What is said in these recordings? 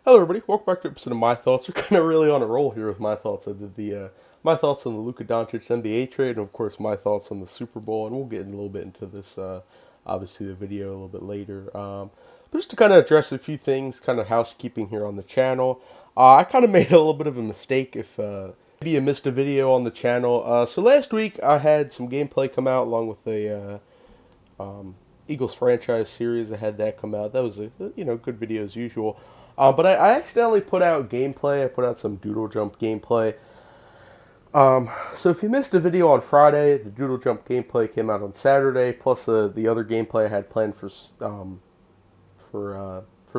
Hello, everybody. Welcome back to an episode of My Thoughts. We're kind of really on a roll here with My Thoughts. I did the My Thoughts on the Luka Doncic NBA trade, and of course, My Thoughts on the Super Bowl. And we'll get a little bit into this, obviously, the video a little bit later. But just to kind of address a few things, kind of housekeeping here on the channel. I kind of made a little bit of a mistake if maybe you missed a video on the channel. So last week, I had some gameplay come out along with the Eagles franchise series. I had that come out. That was a good video as usual. But I accidentally put out gameplay. I put out some Doodle Jump gameplay. So if you missed a video on Friday, the Doodle Jump gameplay came out on Saturday. Plus the other gameplay I had planned for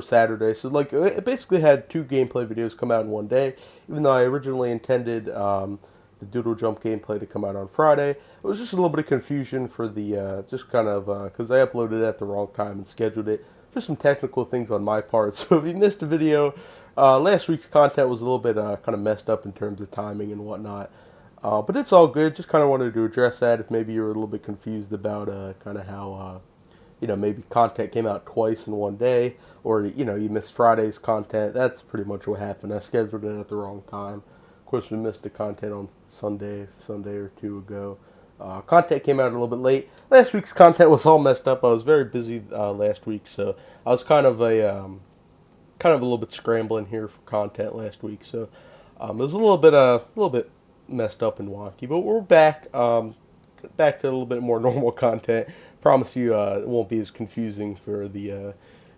Saturday. So like it basically had two gameplay videos come out in one day. Even though I originally intended the Doodle Jump gameplay to come out on Friday, it was just a little bit of confusion for the just kind of because I uploaded it at the wrong time and scheduled it. Just some technical things on my part. So if you missed a video, last week's content was a little bit kind of messed up in terms of timing and whatnot. But it's all good. Just kind of wanted to address that if maybe you were a little bit confused about kind of how, maybe content came out twice in one day, or, you missed Friday's content. That's pretty much what happened. I scheduled it at the wrong time. Of course, we missed the content on Sunday or two ago. Content came out a little bit late. Last week's content was all messed up. I was very busy last week, so I was kind of a little bit scrambling here for content last week. So it was a little bit messed up and wonky, but we're back. Back to a little bit more normal content. Promise you, it won't be as confusing for the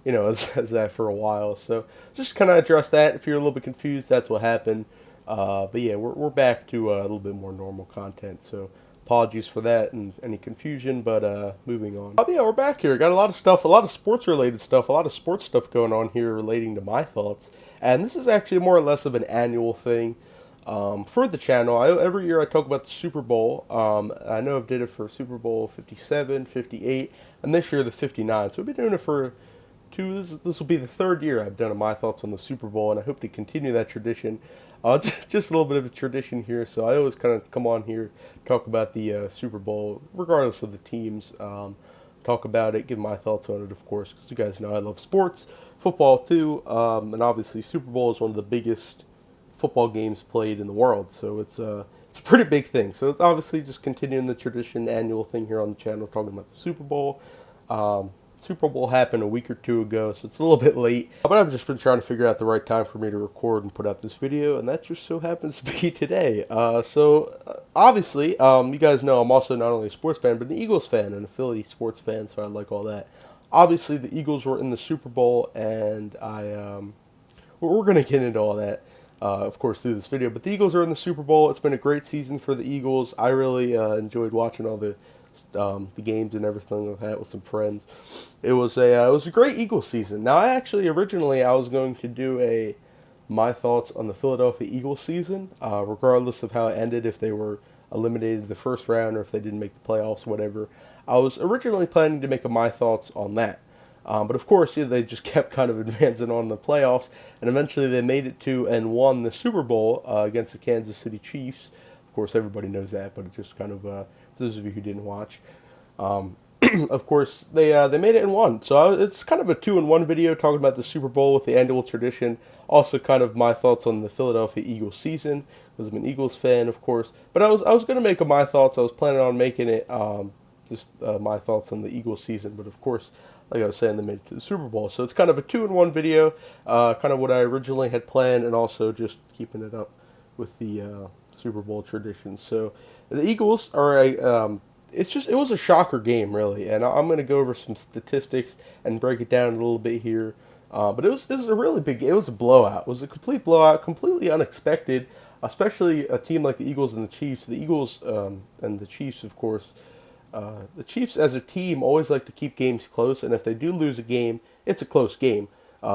as that for a while. So just kind of address that. If you're a little bit confused, that's what happened. But yeah, we're back to a little bit more normal content. So apologies for that and any confusion, but moving on. Yeah, we're back here. Got a lot of stuff, a lot of sports related stuff, a lot of sports stuff going on here relating to my thoughts. And this is actually more or less of an annual thing for the channel. Every year I talk about the Super Bowl. I know I've did it for Super Bowl 57, 58, and this year the 59. So we've been doing it for this will be the third year I've done my thoughts on the Super Bowl, and I hope to continue that tradition. Just a little bit of a tradition here, so I always kind of come on here, talk about the Super Bowl, regardless of the teams. Talk about it, give my thoughts on it, of course, because you guys know I love sports, football too, and obviously Super Bowl is one of the biggest football games played in the world, so it's a pretty big thing. So it's obviously just continuing the tradition, annual thing here on the channel, talking about the Super Bowl. Super Bowl happened a week or two ago, so it's a little bit late. But I've just been trying to figure out the right time for me to record and put out this video, and that just so happens to be today. Obviously, you guys know I'm also not only a sports fan, but an Eagles fan, an Philly sports fan, so I like all that. Obviously, the Eagles were in the Super Bowl, and we're going to get into all that, of course, through this video. But the Eagles are in the Super Bowl. It's been a great season for the Eagles. I really enjoyed watching all the games and everything I've had with some friends. It was a great Eagles season. Now, originally I was going to do my thoughts on the Philadelphia Eagles season, regardless of how it ended, if they were eliminated the first round or if they didn't make the playoffs, whatever. I was originally planning to make my thoughts on that. But of course, they just kept kind of advancing on the playoffs, and eventually they made it to and won the Super Bowl against the Kansas City Chiefs. Of course, everybody knows that, but it just kind of, for those of you who didn't watch, of course, they made it and won. So it's kind of a 2-in-1 video talking about the Super Bowl with the annual tradition. Also, kind of my thoughts on the Philadelphia Eagles season, because I'm an Eagles fan, of course. But I was going to make my thoughts. I was planning on making it my thoughts on the Eagles season. But of course, like I was saying, they made it to the Super Bowl. So it's kind of a 2-in-1 video, kind of what I originally had planned, and also just keeping it up with the Super Bowl tradition. So the Eagles are it was a shocker game, really, and I'm going to go over some statistics and break it down a little bit here. But it was a really big. It was a blowout. It was a complete blowout, completely unexpected, especially a team like the Eagles and the Chiefs. The Eagles and the Chiefs, of course. The Chiefs, as a team, always like to keep games close, and if they do lose a game, it's a close game.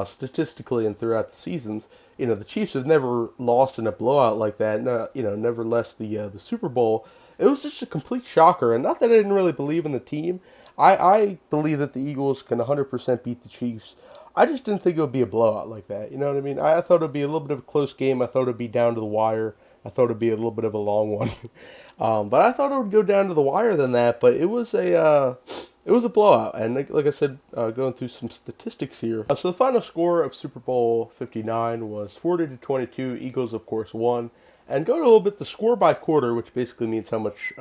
Statistically and throughout the seasons, the Chiefs have never lost in a blowout like that. Never less the Super Bowl. It was just a complete shocker, and not that I didn't really believe in the team. I believe that the Eagles can 100% beat the Chiefs. I just didn't think it would be a blowout like that. You know what I mean? I thought it would be a little bit of a close game. I thought it would be down to the wire. I thought it would be a little bit of a long one. But I thought it would go down to the wire than that. But it was it was a blowout. And like I said, going through some statistics here. So the final score of Super Bowl 59 was 40-22. Eagles, of course, won. And going a little bit the score by quarter, which basically means how much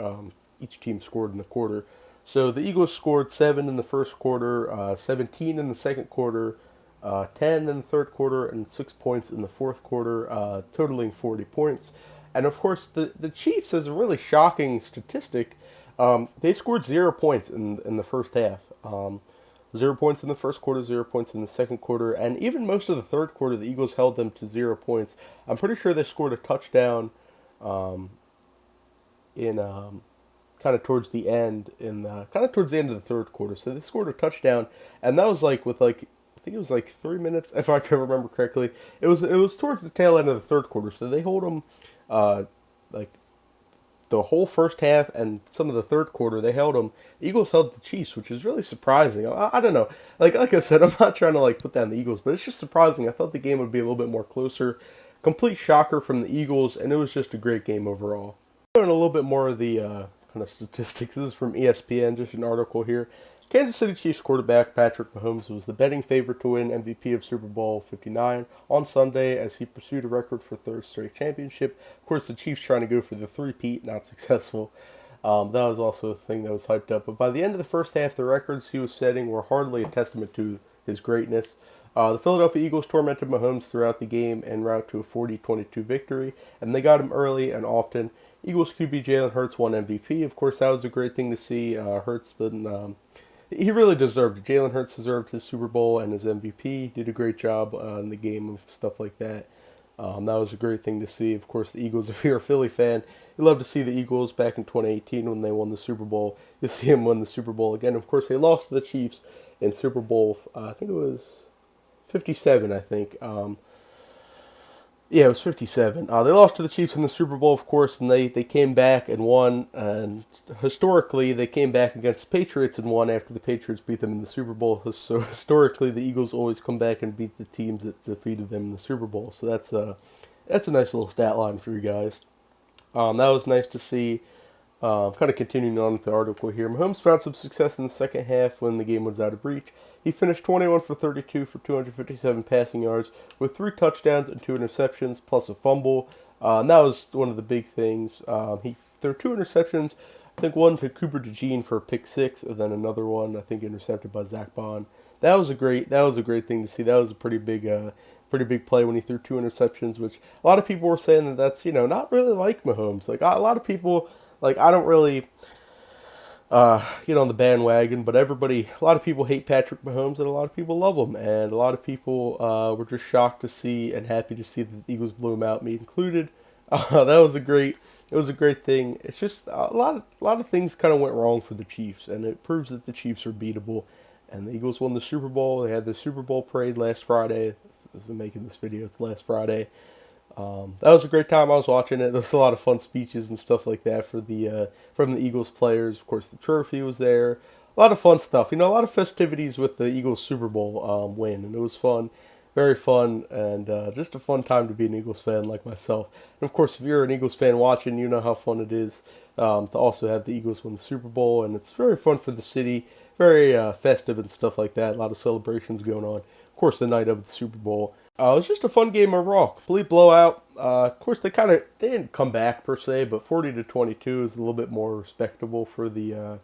each team scored in the quarter. So the Eagles scored 7 in the first quarter, 17 in the second quarter, 10 in the third quarter, and 6 points in the fourth quarter, totaling 40 points. And of course, the Chiefs, has a really shocking statistic. They scored 0 points in the first half. 0 points in the first quarter, 0 points in the second quarter, and even most of the third quarter, the Eagles held them to 0 points. I'm pretty sure they scored a touchdown in kind of towards the end towards the end of the third quarter. So they scored a touchdown, and that was like with like I think it was like 3 minutes, if I can remember correctly. It was towards the tail end of the third quarter. So they hold them like the whole first half and some of the third quarter. They held them. The Eagles held the Chiefs, which is really surprising. I don't know. Like I said, I'm not trying to like put down the Eagles, but it's just surprising. I thought the game would be a little bit more closer. Complete shocker from the Eagles, and it was just a great game overall. Doing a little bit more of the kind of statistics. This is from ESPN, just an article here. Kansas City Chiefs quarterback Patrick Mahomes was the betting favorite to win MVP of Super Bowl 59 on Sunday as he pursued a record for third straight championship. Of course, the Chiefs trying to go for the three-peat, not successful. That was also a thing that was hyped up. But by the end of the first half, the records he was setting were hardly a testament to his greatness. The Philadelphia Eagles tormented Mahomes throughout the game en route to a 40-22 victory, and they got him early and often. Eagles QB Jalen Hurts won MVP. Of course, that was a great thing to see. Hurts didn't. He really deserved it. Jalen Hurts deserved his Super Bowl and his MVP. Did a great job in the game and stuff like that. That was a great thing to see. Of course, the Eagles, if you're a Philly fan, you love to see the Eagles back in 2018 when they won the Super Bowl. You see them win the Super Bowl again. Of course, they lost to the Chiefs in Super Bowl, I think it was 57, I think. Yeah, it was 57. They lost to the Chiefs in the Super Bowl, of course, and they came back and won. And historically, they came back against the Patriots and won after the Patriots beat them in the Super Bowl. So historically, the Eagles always come back and beat the teams that defeated them in the Super Bowl. So that's a nice little stat line for you guys. That was nice to see. Kind of continuing on with the article here. Mahomes found some success in the second half when the game was out of reach. He finished 21 for 32 for 257 passing yards with 3 touchdowns and 2 interceptions plus a fumble. And that was one of the big things. He threw 2 interceptions. I think one to Cooper DeJean for a pick 6, and then another one I think intercepted by Zach Bond. That was a great thing to see. That was a pretty big play when he threw 2 interceptions, which a lot of people were saying that that's not really like Mahomes. Like a lot of people. Like, I don't really get on the bandwagon, but a lot of people hate Patrick Mahomes, and a lot of people love him. And a lot of people were just shocked to see and happy to see that the Eagles blew him out, me included. It was a great thing. It's just a lot of things kind of went wrong for the Chiefs, and it proves that the Chiefs are beatable. And the Eagles won the Super Bowl. They had their Super Bowl parade last Friday. As I'm making this video, it's last Friday. That was a great time. I was watching it. There was a lot of fun speeches and stuff like that from the Eagles players. Of course, the trophy was there. A lot of fun stuff. A lot of festivities with the Eagles Super Bowl win, and it was fun, very fun, and just a fun time to be an Eagles fan like myself. And of course, if you're an Eagles fan watching, you know how fun it is to also have the Eagles win the Super Bowl, and it's very fun for the city, very festive and stuff like that. A lot of celebrations going on. Of course, the night of the Super Bowl. It was just a fun game overall. Complete blowout. Of course, they didn't come back per se, but 40-22 is a little bit more respectable for the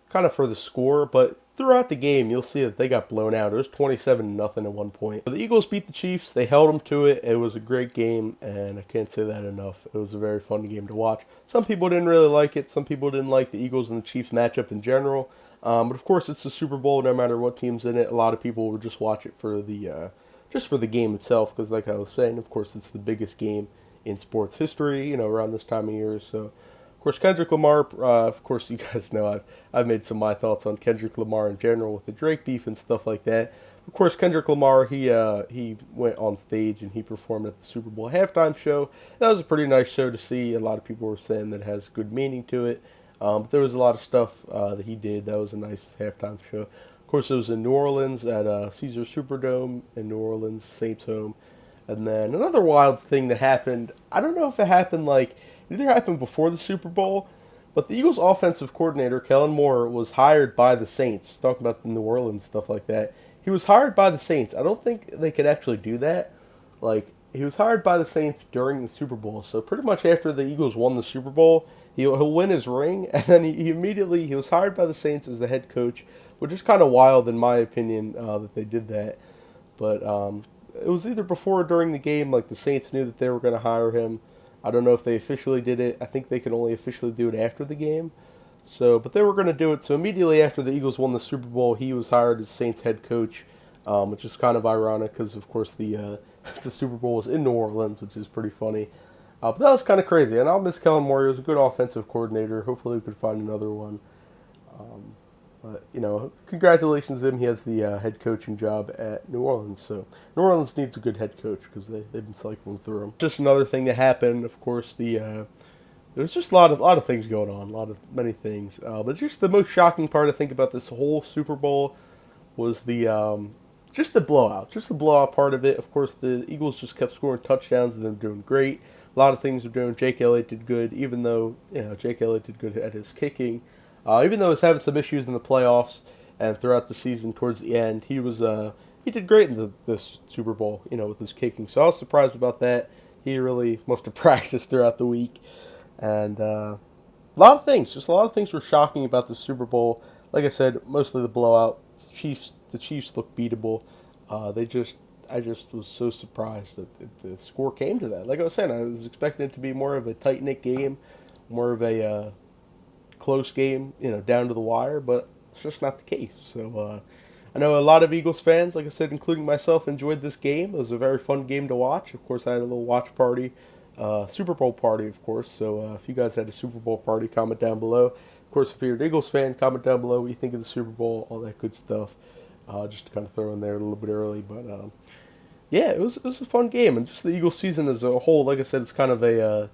for the score. But throughout the game, you'll see that they got blown out. It was 27-0 at one point. But the Eagles beat the Chiefs. They held them to it. It was a great game, and I can't say that enough. It was a very fun game to watch. Some people didn't really like it. Some people didn't like the Eagles and the Chiefs matchup in general. But of course, it's the Super Bowl. No matter what team's in it, a lot of people would just watch it for the game itself, because like I was saying, of course, it's the biggest game in sports history, around this time of year. So, of course, Kendrick Lamar, of course, you guys know I've made some of my thoughts on Kendrick Lamar in general with the Drake beef and stuff like that. Of course, Kendrick Lamar, he went on stage and he performed at the Super Bowl halftime show. That was a pretty nice show to see. A lot of people were saying that it has good meaning to it. But there was a lot of stuff that he did. That was a nice halftime show. Of course, it was in New Orleans at Caesars Superdome in New Orleans, Saints home. And then another wild thing that happened, I don't know if it happened it either happened before the Super Bowl But the Eagles' offensive coordinator, Kellen Moore, was hired by the Saints. Talking about the New Orleans stuff like that, he was hired by the Saints. I don't think they could actually do that. Like, he was hired by the Saints during the Super Bowl. So pretty much after the Eagles won the Super Bowl, he'll win his ring, and then he was hired by the Saints as the head coach, which is kind of wild in my opinion that they did that. But it was either before or during the game. Like, the Saints knew that they were going to hire him. I don't know if they officially did it. I think they can only officially do it after the game. So, but they were going to do it. So immediately after the Eagles won the Super Bowl, he was hired as Saints head coach, which is kind of ironic because, of course, the the Super Bowl was in New Orleans, which is pretty funny. But that was kind of crazy, and I'll miss Kellen Moore. He was a good offensive coordinator. Hopefully, we could find another one. But, congratulations to him. He has the head coaching job at New Orleans. So New Orleans needs a good head coach because they've been cycling through him. Just another thing that happened, of course, there's just a lot of things going on, many things. But just the most shocking part I think about this whole Super Bowl was just the blowout part of it. Of course, the Eagles just kept scoring touchdowns and they're doing great. A lot of things are doing. Jake Elliott did good, even though Jake Elliott did good at his kicking. Even though he was having some issues in the playoffs and throughout the season towards the end, he did great in this Super Bowl, with his kicking. So I was surprised about that. He really must have practiced throughout the week. And a lot of things were shocking about the Super Bowl. Like I said, mostly the blowout. The Chiefs looked beatable. I just was so surprised that the score came to that. Like I was saying, I was expecting it to be more of a tight knit game, more of a close game, down to the wire. But it's just not the case. So I know a lot of Eagles fans, like I said, including myself, enjoyed this game. It was a very fun game to watch. Of course, I had a little watch party. Super Bowl party, of course. So if you guys had a Super Bowl party, comment down below. Of course, if you're an Eagles fan, comment down below what you think of the Super Bowl, all that good stuff. Just to kind of throw in there a little bit early, but yeah, it was a fun game, and just the Eagles season as a whole. Like I said, it's kind of a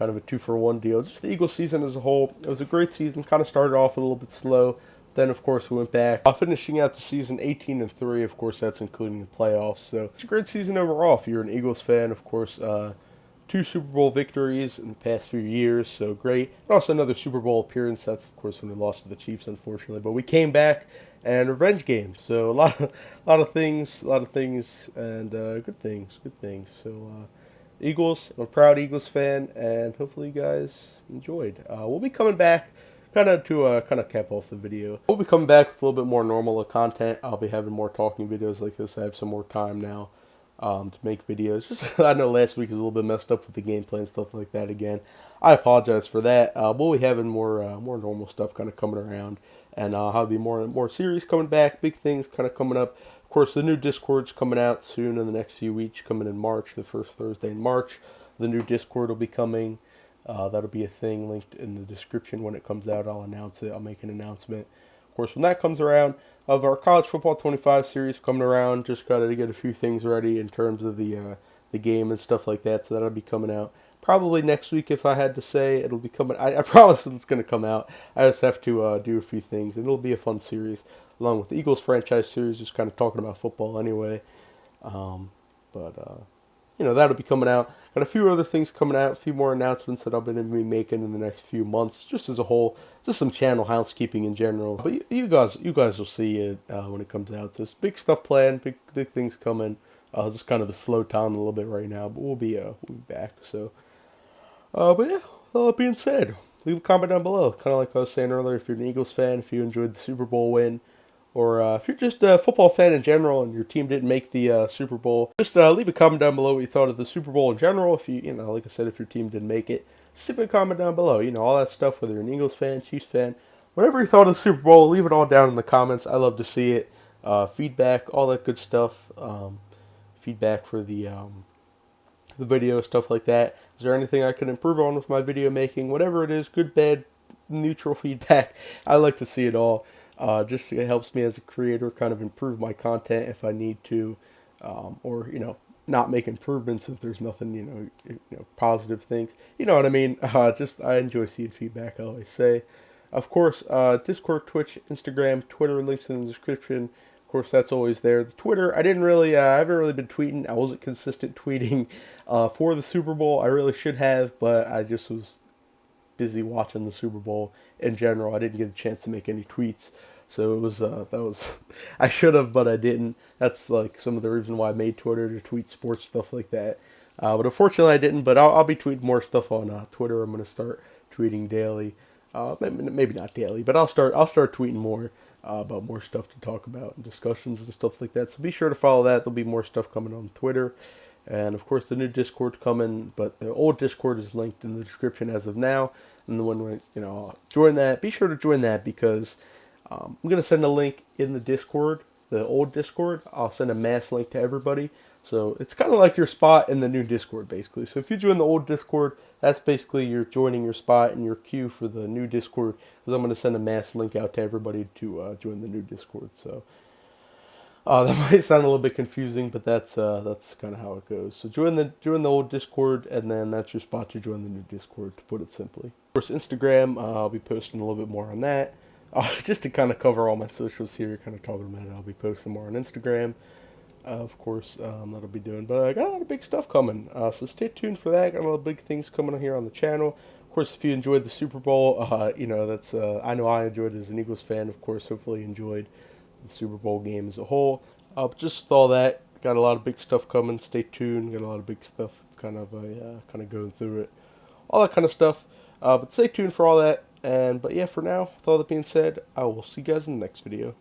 2-for-1 deal. Just the Eagles season as a whole, it was a great season. Kind of started off a little bit slow. Then, of course, we went back, finishing out the season 18-3. Of course, that's including the playoffs. So it's a great season overall. If you're an Eagles fan, of course, 2 Super Bowl victories in the past few years, so great. And also another Super Bowl appearance. That's, of course, when we lost to the Chiefs, unfortunately. But we came back, and revenge game. So a lot of things, and good things. So Eagles, I'm a proud Eagles fan, and hopefully you guys enjoyed. We'll be coming back. Kind of cap off the video. We'll be coming back with a little bit more normal content. I'll be having more talking videos like this. I have some more time now to make videos. Just I know last week was a little bit messed up with the gameplay and stuff like that again. I apologize for that. We'll be having more normal stuff kind of coming around, and I'll have more series coming back. Big things kind of coming up. Of course, the new Discord's coming out soon in the next few weeks. Coming in March, the first Thursday in March. The new Discord will be coming. That'll be a thing linked in the description when it comes out. I'll announce it. I'll make an announcement. Of course, when that comes around, of our College Football 25 series coming around, just got to get a few things ready in terms of the game and stuff like that. So that'll be coming out probably next week. If I had to say, it'll be coming. I promise it's going to come out. I just have to do a few things, and it'll be a fun series along with the Eagles franchise series, just kind of talking about football anyway. That'll be coming out. Got a few other things coming out, a few more announcements that I'll be making in the next few months, just as a whole, just some channel housekeeping in general. But you guys will see it when it comes out. So it's big stuff planned, big things coming. Just kind of a slow time a little bit right now, but we'll be back. So, but yeah, all that being said, leave a comment down below. Kind of like I was saying earlier, if you're an Eagles fan, if you enjoyed the Super Bowl win, or if you're just a football fan in general and your team didn't make the Super Bowl, just leave a comment down below what you thought of the Super Bowl in general. If like I said, if your team didn't make it, just leave a comment down below. All that stuff, whether you're an Eagles fan, Chiefs fan, whatever you thought of the Super Bowl, leave it all down in the comments. I love to see it. Feedback, all that good stuff. Feedback for the video, stuff like that. Is there anything I can improve on with my video making? Whatever it is, good, bad, neutral feedback. I like to see it all. Just it helps me as a creator kind of improve my content if I need to, or not make improvements if there's nothing positive things. You know what I mean? I enjoy seeing feedback. I always say, of course, Discord, Twitch, Instagram, Twitter, links in the description. Of course, that's always there. The Twitter, I haven't really been tweeting. I wasn't consistent tweeting for the Super Bowl. I really should have, but I just was busy watching the Super Bowl in general. I didn't get a chance to make any tweets. So it was that was I should have, but I didn't. That's like some of the reason why I made Twitter, to tweet sports stuff like that. But unfortunately, I didn't. But I'll be tweeting more stuff on Twitter. I'm gonna start tweeting daily. Maybe not daily, but I'll start tweeting more about more stuff to talk about and discussions and stuff like that. So be sure to follow that. There'll be more stuff coming on Twitter, and of course the new Discord coming. But the old Discord is linked in the description as of now. And the one where join that. Be sure to join that because I'm gonna send a link in the Discord, the old Discord. I'll send a mass link to everybody. So it's kind of like your spot in the new Discord, basically. So if you join the old Discord, that's basically you're joining your spot in your queue for the new Discord. Because I'm going to send a mass link out to everybody to join the new Discord. So that might sound a little bit confusing, but that's kind of how it goes. So join the old Discord, and then that's your spot to join the new Discord, to put it simply. Of course, Instagram, I'll be posting a little bit more on that. Just to kind of cover all my socials here, kind of talking about it, I'll be posting more on Instagram. Of course, that'll be doing. But I got a lot of big stuff coming, so stay tuned for that. Got a lot of big things coming on here on the channel. Of course, if you enjoyed the Super Bowl, that's I know I enjoyed it as an Eagles fan. Of course, hopefully you enjoyed the Super Bowl game as a whole. But just with all that, got a lot of big stuff coming. Stay tuned. Got a lot of big stuff. It's kind of going through it, all that kind of stuff. But stay tuned for all that. But yeah, for now, with all that being said, I will see you guys in the next video.